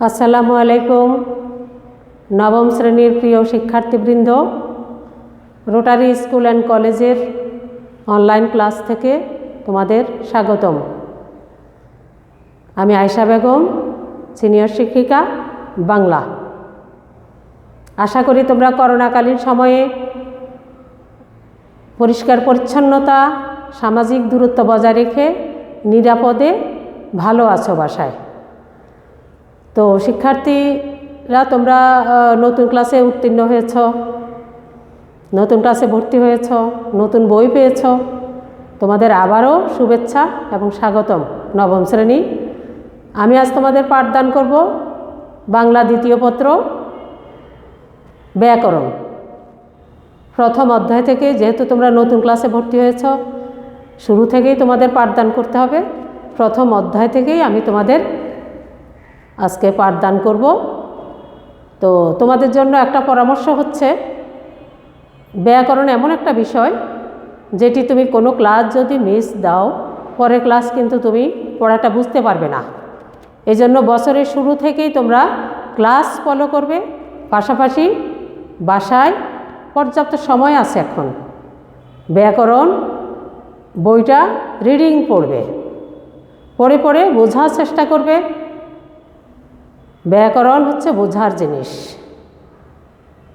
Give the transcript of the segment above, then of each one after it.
আসসালামু আলাইকুম। নবম শ্রেণীর প্রিয় শিক্ষার্থীবৃন্দ, রোটারি স্কুল অ্যান্ড কলেজের অনলাইন ক্লাস থেকে তোমাদের স্বাগতম। আমি আয়েশা বেগম, সিনিয়র শিক্ষিকা, বাংলা। আশা করি তোমরা করোনাকালীন সময়ে পরিষ্কার পরিচ্ছন্নতা, সামাজিক দূরত্ব বজায় রেখে নিরাপদে ভালো আছো বাসায়। তো শিক্ষার্থীরা তোমরা নতুন ক্লাসে উত্তীর্ণ হয়েছ, নতুন ক্লাসে ভর্তি হয়েছ, নতুন বই পেয়েছ। তোমাদের আবারও শুভেচ্ছা এবং স্বাগতম নবম শ্রেণী। আমি আজ তোমাদের পাঠদান করব বাংলা দ্বিতীয় পত্র ব্যাকরণ প্রথম অধ্যায় থেকে। যেহেতু তোমরা নতুন ক্লাসে ভর্তি হয়েছ, শুরু থেকেই তোমাদের পাঠদান করতে হবে। প্রথম অধ্যায় থেকেই আমি তোমাদের আজকে পাঠদান করব। তো তোমাদের জন্য একটা পরামর্শ হচ্ছে, ব্যাকরণ এমন একটা বিষয় যেটি তুমি কোনো ক্লাস যদি মিস দাও, পরের ক্লাস কিন্তু তুমি পড়াটা বুঝতে পারবে না। এই জন্য বছরের শুরু থেকেই তোমরা ক্লাস ফলো করবে, পাশাপাশি বাসায় পর্যাপ্ত সময় আছে এখন, ব্যাকরণ বইটা রিডিং পড়বে, পড়ে পড়ে বোঝার চেষ্টা করবে। ব্যাকরণ হচ্ছে বোঝার জিনিস।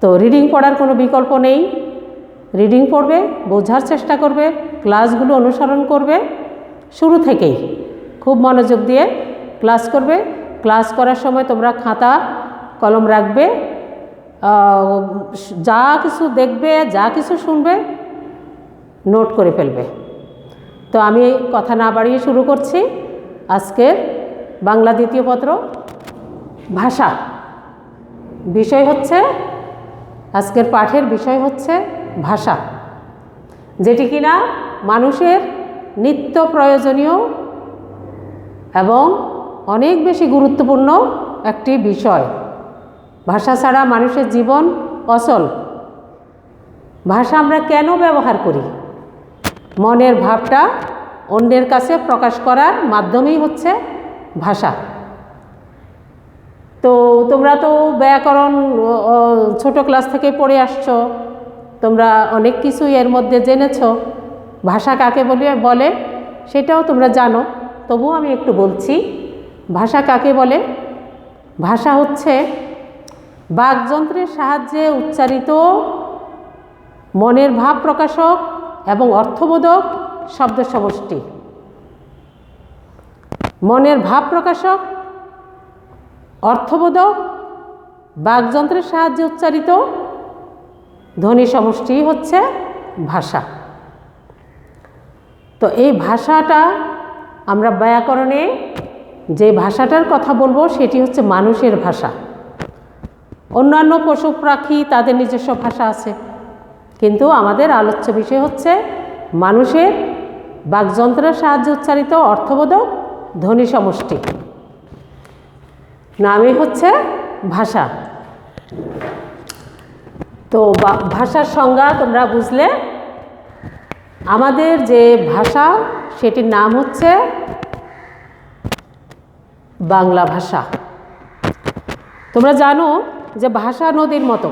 তো রিডিং পড়ার কোনো বিকল্প নেই। রিডিং পড়বে, বোঝার চেষ্টা করবে, ক্লাসগুলো অনুসরণ করবে। শুরু থেকেই খুব মনোযোগ দিয়ে ক্লাস করবে। ক্লাস করার সময় তোমরা খাতা কলম রাখবে, যা কিছু দেখবে, যা কিছু শুনবে নোট করে ফেলবে। তো আমি কথা না বাড়িয়ে শুরু করছি আজকের বাংলা দ্বিতীয় পত্র ভাষা। বিষয় হচ্ছে, আজকের পাঠের বিষয় হচ্ছে ভাষা, যেটি কিনা মানুষের নিত্য প্রয়োজনীয় এবং অনেক বেশি গুরুত্বপূর্ণ একটি বিষয়। ভাষা ছাড়া মানুষের জীবন অচল। ভাষা আমরা কেন ব্যবহার করি? মনের ভাবটা অন্যের কাছে প্রকাশ করার মাধ্যমেই হচ্ছে ভাষা। তো তোমরা তো ব্যাকরণ ছোট ক্লাস থেকে পড়ে আসছো, তোমরা অনেক কিছুই এর মধ্যে জেনেছ। ভাষা কাকে বলে সেটাও তোমরা জানো, তবুও আমি একটু বলছি। ভাষা কাকে বলে? ভাষা হচ্ছে বাকযন্ত্রের সাহায্যে উচ্চারিত মনের ভাব প্রকাশক এবং অর্থবোধক শব্দ সমষ্টি। মনের ভাব প্রকাশক, অর্থবোধক, বাকযন্ত্রের সাহায্যে উচ্চারিত ধ্বনি সমষ্টি হচ্ছে ভাষা। তো এই ভাষাটা আমরা ব্যাকরণে যে ভাষাটার কথা বলবো সেটি হচ্ছে মানুষের ভাষা। অন্যান্য পশু পাখি তাদের নিজস্ব ভাষা আছে, কিন্তু আমাদের আলোচ্য বিষয় হচ্ছে মানুষের বাকযন্ত্রের সাহায্যে উচ্চারিত অর্থবোধক ধ্বনি সমষ্টি, নামই হচ্ছে ভাষা। তো ভাষার সংজ্ঞা তোমরা বুঝলে। আমাদের যে ভাষা সেটির নাম হচ্ছে বাংলা ভাষা। তোমরা জানো যে ভাষা নদীর মতো,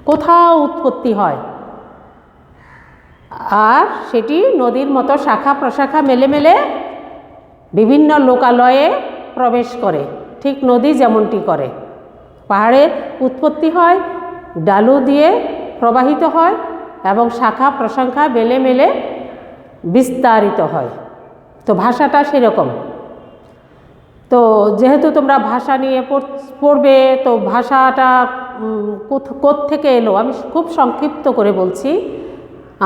কোথাও উৎপত্তি হয় আর সেটি নদীর মতো শাখা প্রশাখা মেলে মেলে বিভিন্ন লোকালয়ে প্রবেশ করে, ঠিক নদী যেমনটি করে। পাহাড়ে উৎপত্তি হয়, ডালু দিয়ে প্রবাহিত হয় এবং শাখা প্রশাখা মেলে মেলে বিস্তারিত হয়। তো ভাষাটা সেরকম। তো যেহেতু তোমরা ভাষা নিয়ে পড়বে, তো ভাষাটা কোত্থেকে এলো আমি খুব সংক্ষিপ্ত করে বলছি।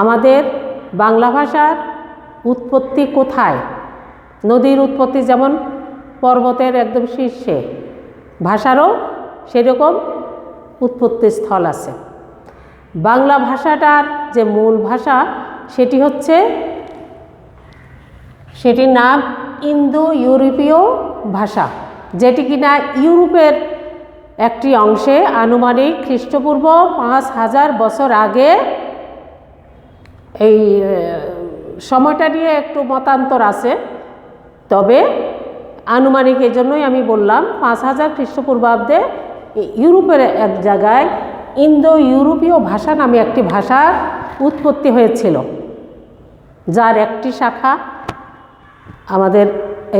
আমাদের বাংলা ভাষার উৎপত্তি কোথায়? নদীর উৎপত্তি যেমন পর্বতের একদম শীর্ষে, ভাষারও সেরকম উৎপত্তি স্থল আছে। বাংলা ভাষাটার যে মূল ভাষা সেটির নাম ইন্দো ইউরোপীয় ভাষা, যেটি কিনা ইউরোপের একটি অংশে আনুমানিক খ্রিস্টপূর্ব 5000 বছর আগে, এই সময়টা নিয়ে একটু মতান্তর আছে, তবে আনুমানিক, এই জন্যই আমি বললাম 5000 খ্রিস্টপূর্বাব্দে ইউরোপের এক জায়গায় ইন্দো ইউরোপীয় ভাষা নামে একটি ভাষার উৎপত্তি হয়েছিল, যার একটি শাখা আমাদের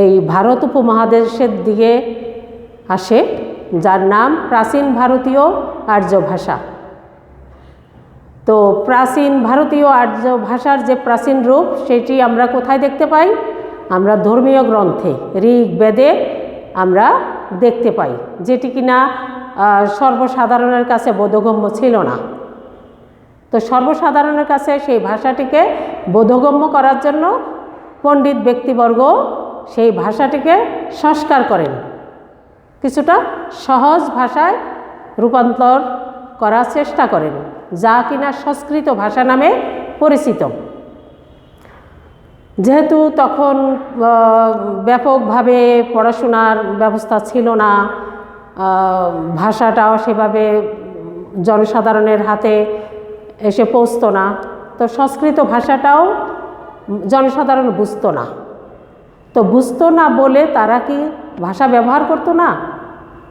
এই ভারত উপমহাদেশের দিকে আসে, যার নাম প্রাচীন ভারতীয় আর্য ভাষা। তো প্রাচীন ভারতীয় আর্য ভাষার যে প্রাচীন রূপ সেটি আমরা কোথায় দেখতে পাই? আমরা ধর্মীয় গ্রন্থে ঋগ্বেদে আমরা দেখতে পাই, যেটি কিনা সর্বসাধারণের কাছে বোধগম্য ছিল না। তো সর্বসাধারণের কাছে সেই ভাষাটিকে বোধগম্য করার জন্য পণ্ডিত ব্যক্তিবর্গ সেই ভাষাটিকে সংস্কার করেন, কিছুটা সহজ ভাষায় রূপান্তর করার চেষ্টা করেন, যা কিনা সংস্কৃত ভাষা নামে পরিচিত। যেহেতু তখন ব্যাপকভাবে পড়াশোনার ব্যবস্থা ছিল না, ভাষাটাও সেভাবে জনসাধারণের হাতে এসে পৌঁছতো না, তো সংস্কৃত ভাষাটাও জনসাধারণ বুঝতো না। তো বুঝতো না বলে তারা কি ভাষা ব্যবহার করতো না?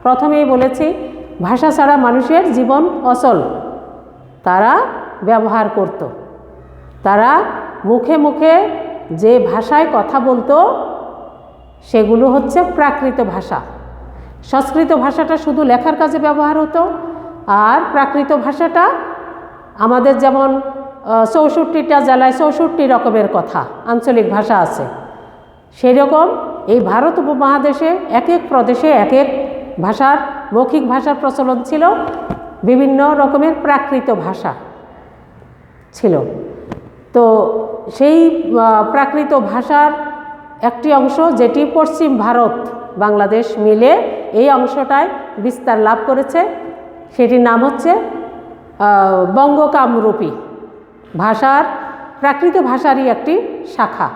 প্রথমেই বলেছি, ভাষা ছাড়া মানুষের জীবন অচল। তারা ব্যবহার করত, তারা মুখে মুখে যে ভাষায় কথা বলতো সেগুলো হচ্ছে প্রাকৃত ভাষা। সংস্কৃত ভাষাটা শুধু লেখার কাজে ব্যবহার হতো, আর প্রাকৃত ভাষাটা আমাদের যেমন 64টা জেলায় 64 রকমের কথা আঞ্চলিক ভাষা আছে, সেই রকম এই ভারত উপমহাদেশে এক এক প্রদেশে এক এক ভাষার মৌখিক ভাষার প্রচলন ছিল, বিভিন্ন রকমের প্রাকৃত ভাষা ছিল। তো সেই প্রাকৃত ভাষার একটি অংশ, যেটি পশ্চিম ভারত বাংলাদেশ মিলে এই অংশটায় বিস্তার লাভ করেছে, সেটির নাম হচ্ছে বঙ্গকামরূপী ভাষার, প্রাকৃত ভাষারই একটি শাখা।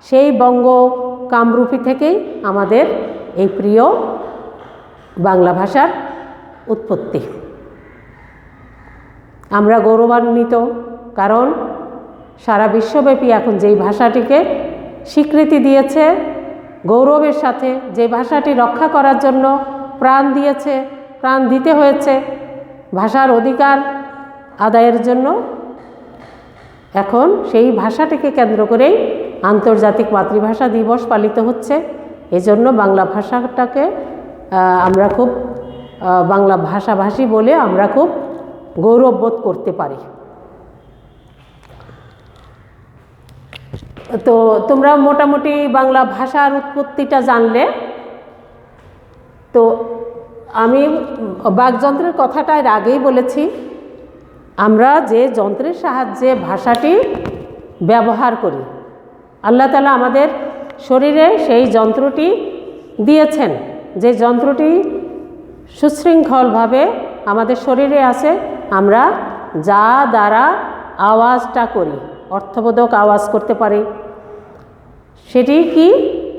সেই বঙ্গকামরূপী থেকেই আমাদের এই প্রিয় বাংলা ভাষার উৎপত্তি। আমরা গৌরবান্বিত, কারণ সারা বিশ্বব্যাপী এখন যেই ভাষাটিকে স্বীকৃতি দিয়েছে, গৌরবের সাথে যে ভাষাটি রক্ষা করার জন্য প্রাণ দিয়েছে, প্রাণ দিতে হয়েছে ভাষার অধিকার আদায়ের জন্য, এখন সেই ভাষাটিকে কেন্দ্র করেই আন্তর্জাতিক মাতৃভাষা দিবস পালিত হচ্ছে। এজন্য বাংলা ভাষাটাকে আমরা খুব, বাংলা ভাষাভাষী বলে আমরা খুব গৌরববোধ করতে পারি। তো তোমরা মোটামুটি বাংলা ভাষার উৎপত্তিটা জানলে। তো আমি বাকযন্ত্রের কথাটা এর আগেই বলেছি, আমরা যে যন্ত্রের সাহায্যে ভাষাটি ব্যবহার করি, আল্লাহ তাআলা আমাদের শরীরে সেই যন্ত্রটি দিয়েছেন, যে যন্ত্রটি সুশৃঙ্খলভাবে আমাদের শরীরে আছে, আমরা যা দ্বারা আওয়াজটা করি, অর্থবোধক আওয়াজ করতে পারি, সেটি কি?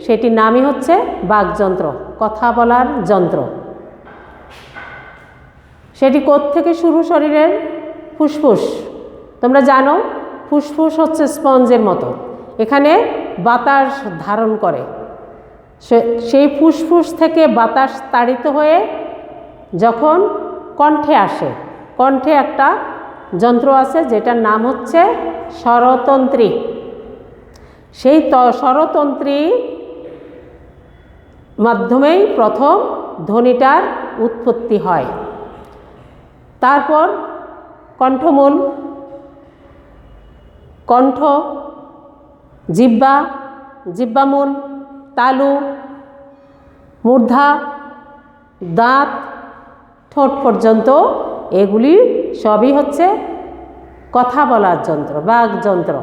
সেটির নামই হচ্ছে বাকযন্ত্র, কথা বলার যন্ত্র। সেটি কোত্থেকে শুরু? শরীরের ফুসফুস। তোমরা জানো ফুসফুস হচ্ছে স্পঞ্জের মতো, এখানে বাতাস ধারণ করে। সেই ফুসফুস থেকে বাতাস তাড়িত হয়ে যখন কণ্ঠে আসে, কণ্ঠে একটা যন্ত্র আছে যেটার নাম হচ্ছে স্বরতন্ত্রী। সেই স্বরতন্ত্রী মাধ্যমেই প্রথম ধ্বনিটার উৎপত্তি হয়। তারপর কণ্ঠমূল, কণ্ঠ, জিহ্বা, জিহ্বামূল, তালু, মূর্ধা, দাঁত, ঠোঁট পর্যন্ত, এগুলি সবই হচ্ছে কথা বলার যন্ত্র, বাকযন্ত্র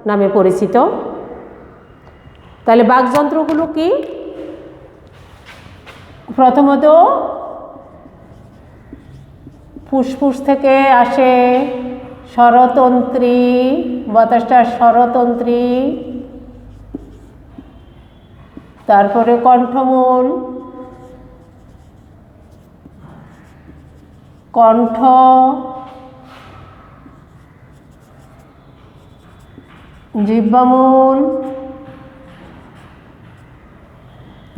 নামে পরিচিত। তাহলে বাকযন্ত্রগুলো কি? প্রথমত ফুসফুস থেকে আসে স্বরতন্ত্রী, বাতাসটা স্বরতন্ত্রী, তারপরে কণ্ঠমূল, কণ্ঠ, জিহ্বামূল,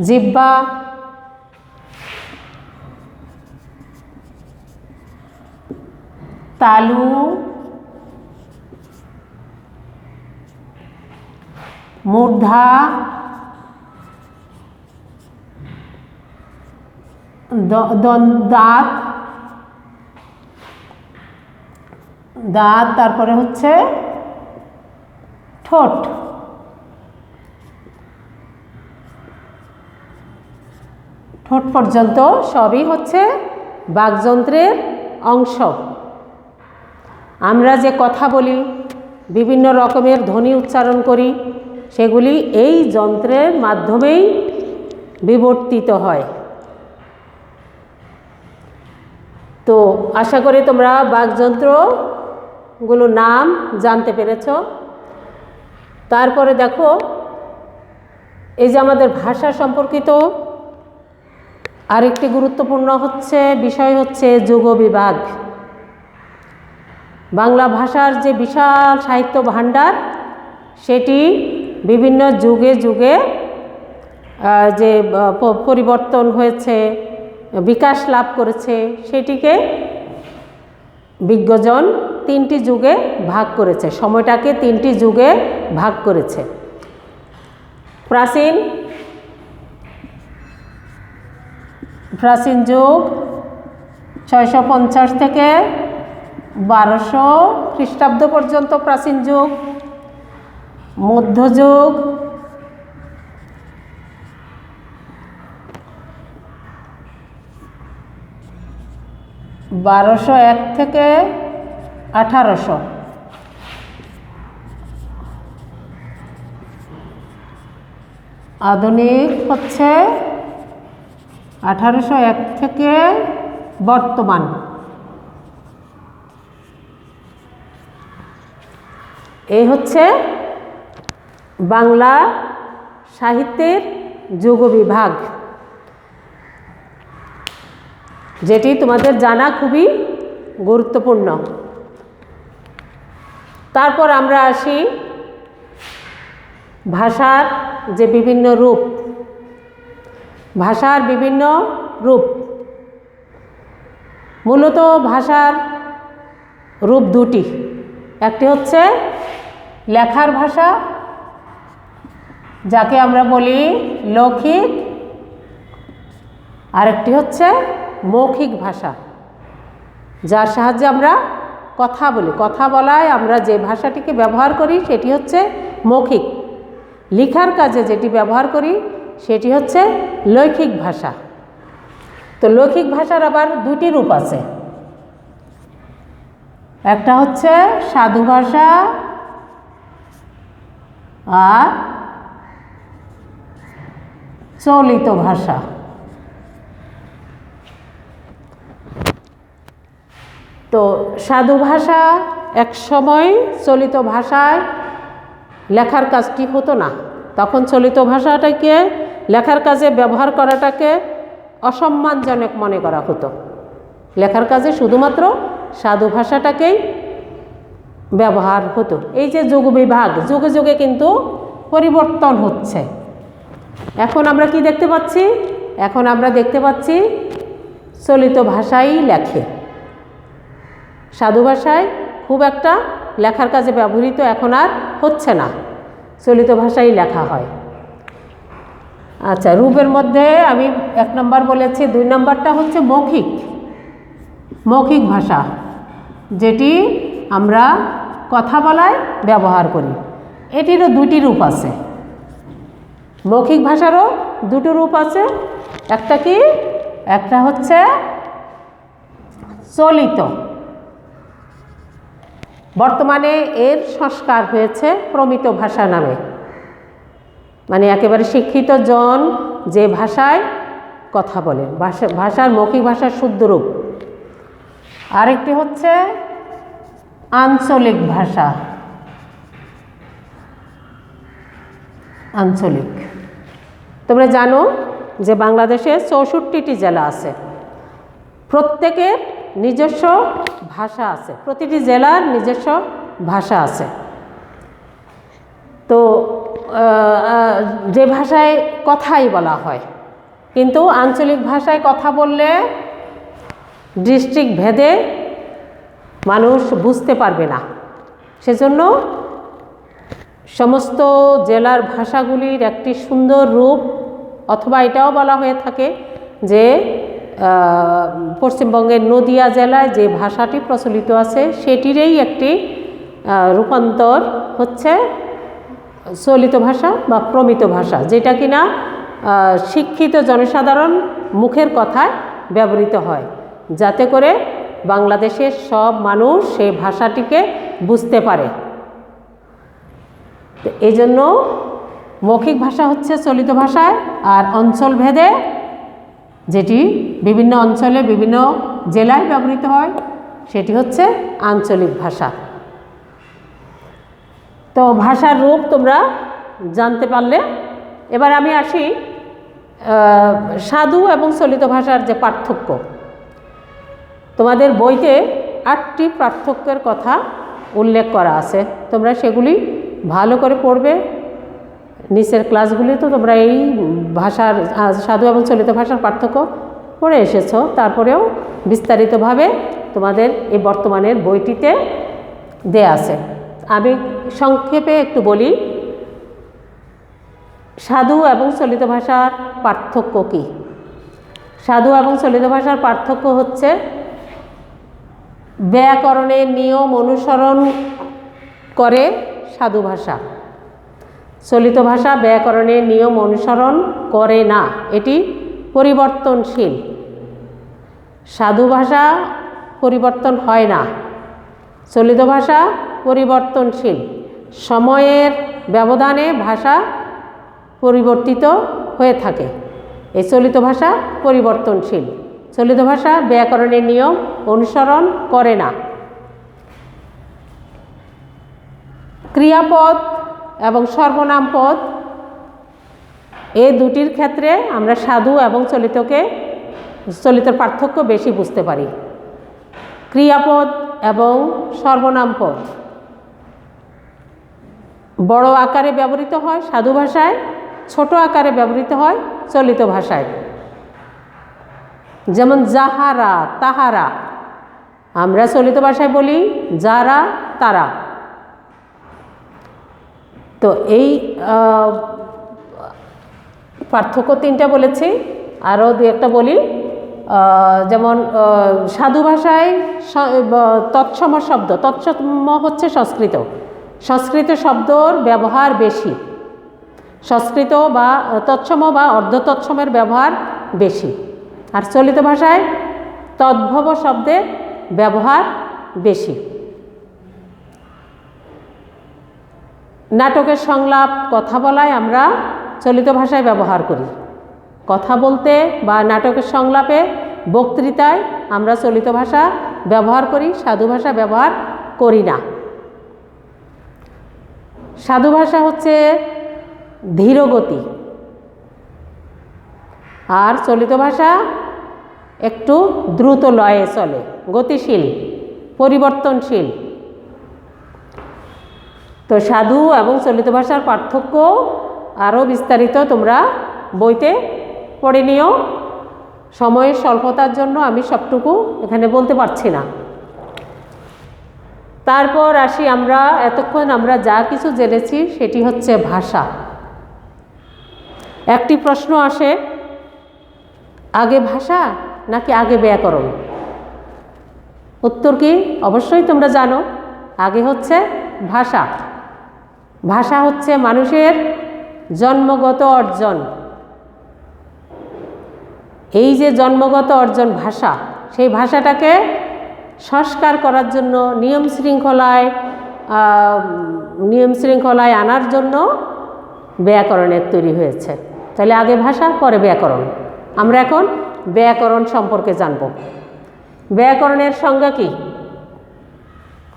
জিহ্বা, তালু, মূর্ধা, দাঁত, তারপরে হচ্ছে ঠোঁট। ঠোঁট পর্যন্ত সবই হচ্ছে বাকযন্ত্রের অংশ। আমরা যে কথা বলি, বিভিন্ন রকমের ধ্বনি উচ্চারণ করি, সেগুলি এই যন্ত্রের মাধ্যমেই বিবর্তিত হয়। তো আশা করি তোমরা বাকযন্ত্রগুলোর নাম জানতে পেরেছ। তারপরে দেখো, এই যে আমাদের ভাষা সম্পর্কিত আরেকটি গুরুত্বপূর্ণ বিষয় হচ্ছে যুগবিভাগ। বাংলা ভাষার যে বিশাল সাহিত্য ভাণ্ডার, সেটি বিভিন্ন যুগে যুগে যে পরিবর্তন হয়েছে, বিকাশ লাভ করেছে, সেটিকে বিজ্ঞজন তিনটি যুগে ভাগ করেছে, সময়টাকে তিনটি যুগে ভাগ করেছে। প্রাচীন যুগ 650 থেকে 1200 খ্রিস্টাব্দ পর্যন্ত প্রাচীন যুগ। মধ্যযুগ 1201 থেকে 1800। আধুনিক হচ্ছে 1801 থেকে বর্তমান। এই হচ্ছে বাংলা সাহিত্যের যুগবিভাগ, যেটি তোমাদের জানা খুবই গুরুত্বপূর্ণ। তারপর আমরা আসি ভাষার যে বিভিন্ন রূপ। ভাষার বিভিন্ন রূপ, মূলত ভাষার রূপ দুটি। একটি হচ্ছে লেখার ভাষা, যাকে আমরা বলি লৌখিক, আরেকটি হচ্ছে মৌখিক ভাষা, যার সাহায্যে আমরা কথা বলি। কথা বলায় আমরা যে ভাষাটিকে ব্যবহার করি সেটি হচ্ছে মৌখিক। লেখার কাজে যেটি ব্যবহার করি সেটি হচ্ছে লৈখিক ভাষা। তো লৈখিক ভাষার আবার দুটি রূপ আছে। একটা হচ্ছে সাধু ভাষা আর চলিত ভাষা। তো সাধু ভাষা এক সময় চলিত ভাষায় লেখার কাজটি হতো না, তখন চলিত ভাষাটাকে লেখার কাজে ব্যবহার করাটাকে অসম্মানজনক মনে করা হতো। লেখার কাজে শুধুমাত্র সাধু ভাষাটাকেই ব্যবহার হতো। এই যে যুগবিভাগ, যুগে যুগে কিন্তু পরিবর্তন হচ্ছে। এখন আমরা কি দেখতে পাচ্ছি? এখন আমরা দেখতে পাচ্ছি চলিত ভাষাই লেখে। সাধু ভাষায় খুব একটা লেখার কাজে ব্যবহৃত এখন আর হচ্ছে না, চলিত ভাষাই লেখা হয়। আচ্ছা, রূপের মধ্যে আমি 1 নম্বর বলেছি। 2 নম্বরটা হচ্ছে মৌখিক। মৌখিক ভাষা, যেটি আমরা কথা বলায় ব্যবহার করি। এটিরও দুটি রূপ আছে। মৌখিক ভাষারও দুটো রূপ আছে। একটা কি? একটা হচ্ছে চলিত। বর্তমানে এর সংস্কার হয়েছে প্রমিত ভাষা নামে, মানে একেবারে শিক্ষিত জন যে ভাষায় কথা বলে, ভাষার মৌখিক ভাষার শুদ্ধ রূপ। আরেকটি হচ্ছে আঞ্চলিক ভাষা। আঞ্চলিক, তোমরা জানো যে বাংলাদেশে 64টি জেলা আছে, প্রত্যেকের নিজস্ব ভাষা আছে, প্রতিটি জেলার নিজস্ব ভাষা আছে। তো যে ভাষায় কথাই বলা হয়, কিন্তু আঞ্চলিক ভাষায় কথা বললে ডিস্ট্রিক্ট ভেদে মানুষ বুঝতে পারবে না। সেজন্য সমস্ত জেলার ভাষাগুলির একটি সুন্দর রূপ, অথবা এটাও বলা হয়ে থাকে যে পশ্চিমবঙ্গের নদিয়া জেলায় যে ভাষাটি প্রচলিত আছে সেটিরই একটি রূপান্তর হচ্ছে চলিত ভাষা বা প্রমিত ভাষা, যেটা কিনা শিক্ষিত জনসাধারণ মুখের কথায় ব্যবহৃত হয়, যাতে করে বাংলাদেশের সব মানুষ সেই ভাষাটিকে বুঝতে পারে। এই জন্য মৌখিক ভাষা হচ্ছে চলিত ভাষায়, আর অঞ্চলভেদে যেটি বিভিন্ন অঞ্চলে বিভিন্ন জেলায় ব্যবহৃত হয় সেটি হচ্ছে আঞ্চলিক ভাষা। তো ভাষার রূপ তোমরা জানতে পারলে। এবার আমি আসি সাধু এবং চলিত ভাষার যে পার্থক্য। তোমাদের বইতে 8টি পার্থক্যের কথা উল্লেখ করা আছে, তোমরা সেগুলি ভালো করে পড়বে। নিচের ক্লাসগুলি তো তোমরা এই ভাষার সাধু এবং চলিত ভাষার পার্থক্য পড়ে এসেছো, তারপরেও বিস্তারিতভাবে তোমাদের এই বর্তমানের বইটিতে দেয়া আছে। আমি সংক্ষেপে একটু বলি, সাধু এবং চলিত ভাষার পার্থক্য কী। সাধু এবং চলিত ভাষার পার্থক্য হচ্ছে ব্যাকরণের নিয়ম অনুসরণ করে সাধু ভাষা, চলিত ভাষা ব্যাকরণের নিয়ম অনুসরণ করে না, এটি পরিবর্তনশীল। সাধু ভাষা পরিবর্তন হয় না, চলিত ভাষা পরিবর্তনশীল। সময়ের ব্যবধানে ভাষা পরিবর্তিত হয়ে থাকে। এই চলিত ভাষা পরিবর্তনশীল। চলিত ভাষা ব্যাকরণের নিয়ম অনুসরণ করে না। ক্রিয়াপদ এবং সর্বনাম পদ এই দুটির ক্ষেত্রে আমরা সাধু এবং চলিতর পার্থক্য বেশি বুঝতে পারি। ক্রিয়াপদ এবং সর্বনাম পদ বড় আকারে ব্যবহৃত হয় সাধু ভাষায়, ছোট আকারে ব্যবহৃত হয় চলিত ভাষায়। যেমন যাহারা, তাহারা, আমরা চলিত ভাষায় বলি যারা, তারা। তো এই পার্থক্য 3টা বলেছি, আরও 2-একটা বলি। যেমন সাধু ভাষায় তৎসম শব্দ, তৎসম হচ্ছে সংস্কৃত শব্দর ব্যবহার বেশি, সংস্কৃত বা তৎসম বা অর্ধতৎসমের ব্যবহার বেশি। আর চলিত ভাষায় তদ্ভব শব্দের ব্যবহার বেশি। নাটকের সংলাপ, কথা বলায় আমরা চলিত ভাষায় ব্যবহার করি। কথা বলতে বা নাটকের সংলাপে, বক্তৃতায় আমরা চলিত ভাষা ব্যবহার করি, সাধু ভাষা ব্যবহার করি না। সাধু ভাষা হচ্ছে ধীরগতি, আর চলিত ভাষা একটু দ্রুত লয়ে চলে, গতিশীল, পরিবর্তনশীল। তো সাধু এবং চলিত ভাষার পার্থক্য আরও বিস্তারিত তোমরা বইতে পড়ে নিও। সময়ের স্বল্পতার জন্য আমি সবটুকু এখানে বলতে পারছি না। তারপর আসি আমরা এতক্ষণ আমরা যা কিছু জেনেছি সেটি হচ্ছে ভাষা। একটি প্রশ্ন আসে, আগে ভাষা নাকি আগে ব্যাকরণ? উত্তর কি? অবশ্যই তোমরা জানো, আগে হচ্ছে ভাষা। ভাষা হচ্ছে মানুষের জন্মগত অর্জন। এই যে জন্মগত অর্জন ভাষা, সেই ভাষাটাকে সংস্কার করার জন্য, নিয়ম শৃঙ্খলায় আনার জন্য ব্যাকরণের তৈরি হয়েছে। তাহলে আগে ভাষা, পরে ব্যাকরণ। আমরা এখন ব্যাকরণ সম্পর্কে জানব। ব্যাকরণের সংজ্ঞা কি?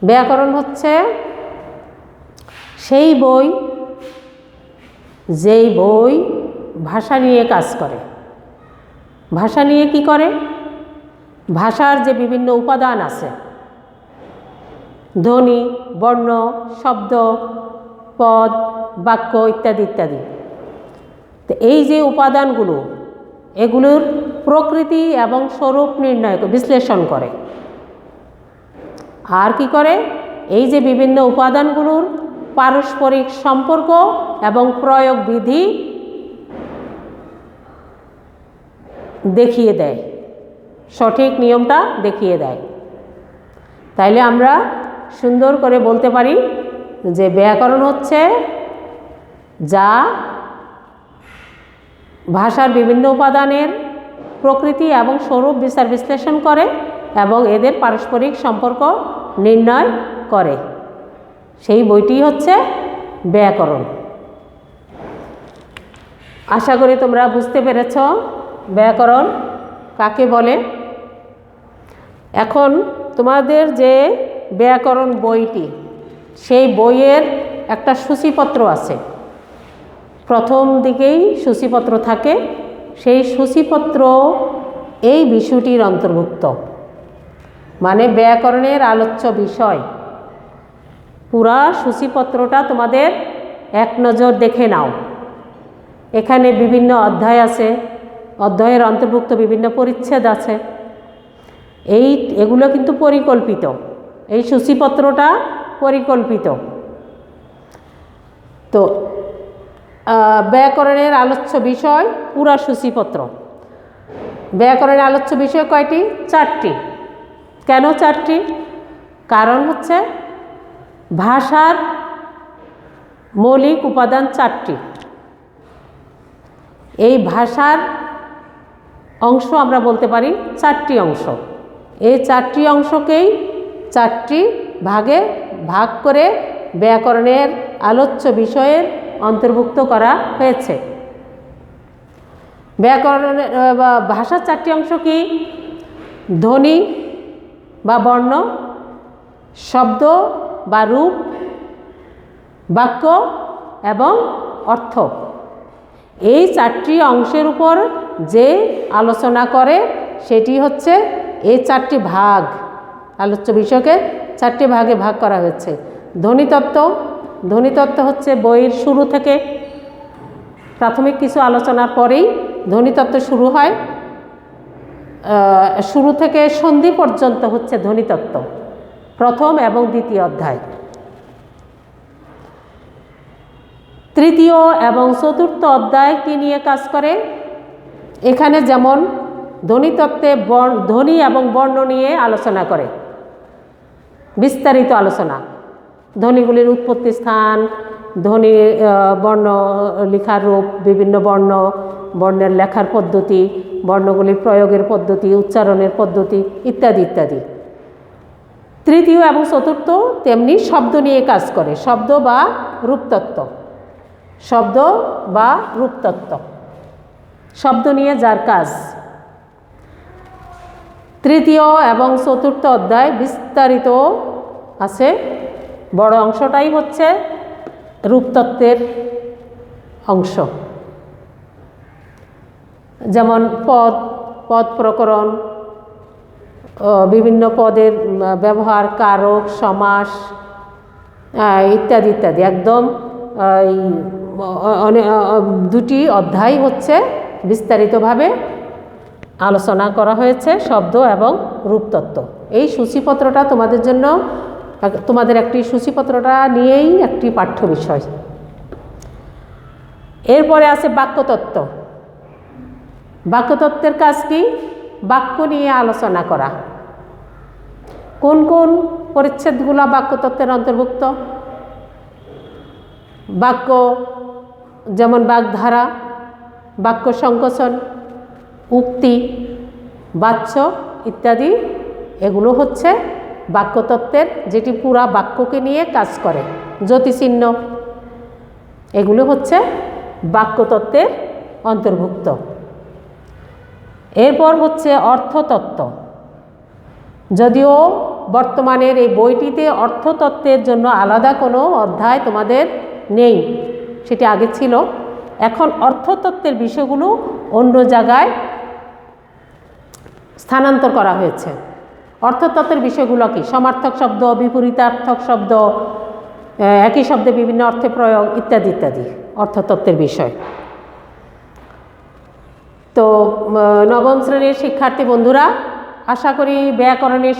ব্যাকরণ হচ্ছে সেই বই, যেই বই ভাষা নিয়ে কাজ করে। ভাষা নিয়ে কি করে? ভাষার যে বিভিন্ন উপাদান আছে, ধ্বনি, বর্ণ, শব্দ, পদ, বাক্য ইত্যাদি ইত্যাদি। তো এই যে উপাদানগুলো, এগুলোর প্রকৃতি এবং স্বরূপ নির্ণয় বিশ্লেষণ করে। আর কি করে? এই যে বিভিন্ন উপাদানগুলোর পারস্পরিক সম্পর্ক এবং প্রয়োগ বিধি দেখিয়ে দেয়, সঠিক নিয়মটা দেখিয়ে দেয়। তাইলে আমরা সুন্দর করে বলতে পারি যে ব্যাকরণ হচ্ছে যা ভাষার বিভিন্ন উপাদানের প্রকৃতি এবং স্বরূপ বিচার বিশ্লেষণ করে এবং এদের পারস্পরিক সম্পর্ক নির্ণয় করে, সেই বইটি হচ্ছে ব্যাকরণ। আশা করি তোমরা বুঝতে পেরেছ ব্যাকরণ কাকে বলে। এখন তোমাদের যে ব্যাকরণ বইটি, সেই বইয়ের একটা সূচিপত্র আছে, প্রথম দিকেই সূচিপত্র থাকে। সেই সূচিপত্র এই বিষয়টির অন্তর্ভুক্ত, মানে ব্যাকরণের আলোচ্য বিষয়। পুরা সূচিপত্রটা তোমাদের এক নজর দেখে নাও। এখানে বিভিন্ন অধ্যায় আছে, অধ্যায়ের অন্তর্ভুক্ত বিভিন্ন পরিচ্ছেদ আছে। এগুলো কিন্তু পরিকল্পিত, এই সূচিপত্রটা পরিকল্পিত। তো ব্যাকরণের আলোচ্য বিষয় পুরা সূচিপত্র। ব্যাকরণের আলোচ্য বিষয় কয়টি? 4টি। কেন 4টি? কারণ হচ্ছে ভাষার মৌলিক উপাদান 4টি। এই ভাষার অংশ আমরা বলতে পারি 4টি অংশ। এই 4টি অংশকেই 4টি ভাগে ভাগ করে ব্যাকরণের আলোচ্য বিষয়ের অন্তর্ভুক্ত করা হয়েছে। ব্যাকরণের ভাষার 4টি অংশ কি? ধ্বনি বা বর্ণ, শব্দ বা রূপ, বাক্য এবং অর্থ। এই 4টি অংশের উপর যে আলোচনা করে সেটি হচ্ছে এই 4টি ভাগ। আলোচ্য বিষয়কে 4টি ভাগে ভাগ করা হয়েছে। ধ্বনিতত্ত্ব, ধ্বনিতত্ত্ব হচ্ছে বইয়ের শুরু থেকে, প্রাথমিক কিছু আলোচনার পরেই ধ্বনিতত্ত্ব শুরু হয়। শুরু থেকে সন্ধি পর্যন্ত হচ্ছে ধ্বনিতত্ত্ব, প্রথম এবং দ্বিতীয় অধ্যায়। তৃতীয় এবং চতুর্থ অধ্যায় কি নিয়ে কাজ করে? এখানে যেমন ধ্বনিতত্ত্বে ধ্বনি এবং বর্ণ নিয়ে আলোচনা করে, বিস্তারিত আলোচনা। ধ্বনিগুলির উৎপত্তি স্থান, ধ্বনি বর্ণ লেখার রূপ, বিভিন্ন বর্ণের লেখার পদ্ধতি, বর্ণগুলির প্রয়োগের পদ্ধতি, উচ্চারণের পদ্ধতি ইত্যাদি ইত্যাদি। তৃতীয় এবং চতুর্থ তেমনি শব্দ নিয়ে কাজ করে, শব্দ বা রূপতত্ত্ব। শব্দ বা রূপতত্ত্ব, শব্দ নিয়ে যার কাজ। তৃতীয় এবং চতুর্থ অধ্যায় বিস্তারিত আছে। বড় অংশটাই হচ্ছে রূপতত্ত্বের অংশ, যেমন পদ প্রকরণ, বিভিন্ন পদের ব্যবহার, কারক, সমাস ইত্যাদি ইত্যাদি। একদম দুটি অধ্যায় হচ্ছে বিস্তারিতভাবে আলোচনা করা হয়েছে শব্দ এবং রূপতত্ত্ব। এই সূচিপত্রটা তোমাদের জন্য, তোমাদের একটি সূচিপত্রটা নিয়েই একটি পাঠ্য বিষয়। এরপরে আছে বাক্যতত্ত্ব। বাক্যতত্ত্বের কাজ কি? বাক্য নিয়ে আলোচনা করা। কোন কোন পরিচ্ছেদগুলো বাক্যতত্ত্বের অন্তর্ভুক্ত? বাক্য যেমন বাগধারা, বাক্য সংকোচন, উক্তি, বাচ্য ইত্যাদি। এগুলো হচ্ছে বাক্যতত্ত্বের, যেটি পুরা বাক্যকে নিয়ে কাজ করে। জ্যোতিচিহ্ন, এগুলো হচ্ছে বাক্যতত্ত্বের অন্তর্ভুক্ত। এরপর হচ্ছে অর্থতত্ত্ব। যদিও বর্তমানের এই বইটিতে অর্থতত্ত্বের জন্য আলাদা কোনো অধ্যায় তোমাদের নেই, সেটি আগে ছিল। এখন অর্থতত্ত্বের বিষয়গুলো অন্য জায়গায় স্থানান্তর করা হয়েছে। অর্থতত্ত্বের বিষয়গুলো কি? সমার্থক শব্দ, বিপরীতার্থক শব্দ, একই শব্দে বিভিন্ন অর্থে প্রয়োগ ইত্যাদি ইত্যাদি অর্থতত্ত্বের বিষয়। তো নবম শ্রেণীর শিক্ষার্থী বন্ধুরা, আশা করি ব্যাকরণের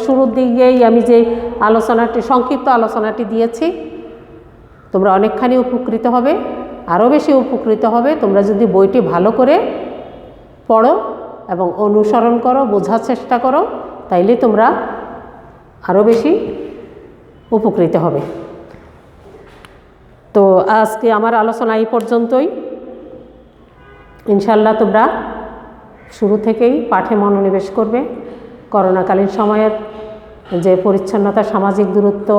শুরুর দিকেই আমি যে সংক্ষিপ্ত আলোচনাটি দিয়েছি তোমরা অনেকখানি উপকৃত হবে, আরও বেশি উপকৃত হবে তোমরা যদি বইটি ভালো করে পড়ো এবং অনুসরণ করো, বোঝার চেষ্টা করো, তাইলে তোমরা আরও বেশি উপকৃত হবে। তো আজকে আমার আলোচনা এই পর্যন্তই। ইনশাল্লাহ তোমরা শুরু থেকেই পাঠে মনোনিবেশ করবে। করোনাকালীন সময়ের যে পরিচ্ছন্নতা, সামাজিক দূরত্ব,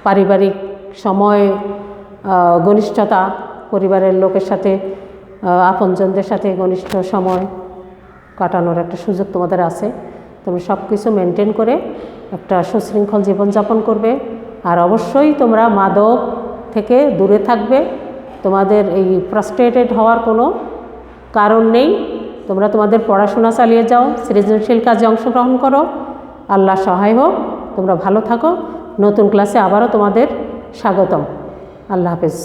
পারিবারিক সময়, ঘনিষ্ঠতা, পরিবারের লোকের সাথে, আপনজনদের সাথে ঘনিষ্ঠ সময় কাটানোর একটা সুযোগ তোমাদের আছে। তোমরা সব কিছু মেনটেন করে একটা সুশৃঙ্খল জীবনযাপন করবে। আর অবশ্যই তোমরা মাদক থেকে দূরে থাকবে। তোমাদের এই ফ্রাস্ট্রেটেড হওয়ার কোনো কারণ নেই। তোমরা তোমাদের পড়াশোনা চালিয়ে যাও, সৃজনশীল কাজে অংশগ্রহণ করো। আল্লাহ সহায় হোক, তোমরা ভালো থাকো। নতুন ক্লাসে আবারও তোমাদের স্বাগতম। আল্লাহ হাফেজ।